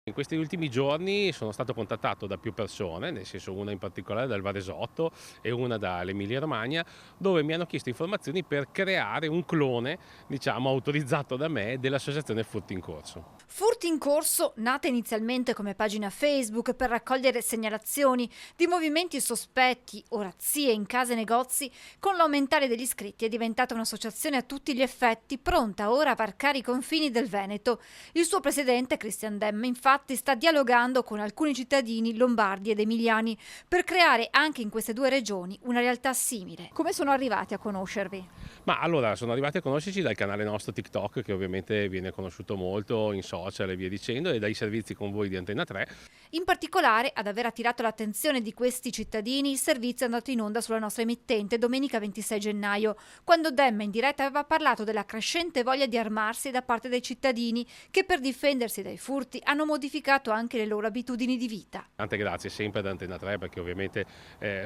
In questi ultimi giorni sono stato contattato da più persone, nel senso una in particolare dal Varesotto e una dall'Emilia Romagna, dove mi hanno chiesto informazioni per creare un clone, diciamo, autorizzato da me dell'associazione Furti in Corso. Furti in Corso, nata inizialmente come pagina Facebook per raccogliere segnalazioni di movimenti sospetti o razzie in case e negozi, con l'aumentare degli iscritti è diventata un'associazione a tutti gli effetti, pronta ora a varcare i confini del Veneto. Il suo presidente, Christian Demme, infatti sta dialogando con alcuni cittadini lombardi ed emiliani per creare anche in queste due regioni una realtà simile. Come sono arrivati a conoscervi? Ma allora sono arrivati a conoscerci dal canale nostro TikTok, che ovviamente viene conosciuto molto in social e via dicendo, e dai servizi con voi di Antenna 3. In particolare, ad aver attirato l'attenzione di questi cittadini, il servizio è andato in onda sulla nostra emittente domenica 26 gennaio, quando Demme in diretta aveva parlato della crescente voglia di armarsi da parte dei cittadini che per difendersi dai furti hanno modificato anche le loro abitudini di vita. Tante grazie sempre ad Antenna 3 perché ovviamente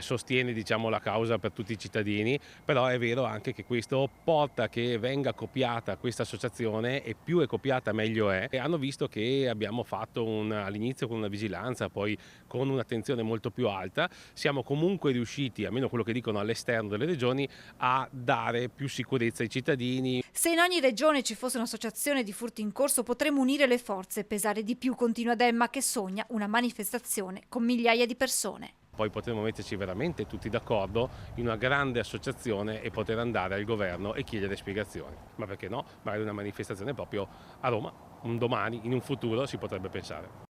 sostiene, diciamo, la causa per tutti i cittadini, però è vero anche che questo porta che venga copiata questa associazione, e più è copiata meglio è. E hanno visto che abbiamo fatto all'inizio con una vigilanza, poi con un'attenzione molto più alta, siamo comunque riusciti, almeno quello che dicono all'esterno delle regioni, a dare più sicurezza ai cittadini. Se in ogni regione ci fosse un'associazione di furti in corso potremmo unire le forze e pesare di più, continua Demma, che sogna una manifestazione con migliaia di persone. Poi potremo metterci veramente tutti d'accordo in una grande associazione e poter andare al governo e chiedere spiegazioni. Ma perché no? Magari una manifestazione proprio a Roma, un domani, in un futuro si potrebbe pensare.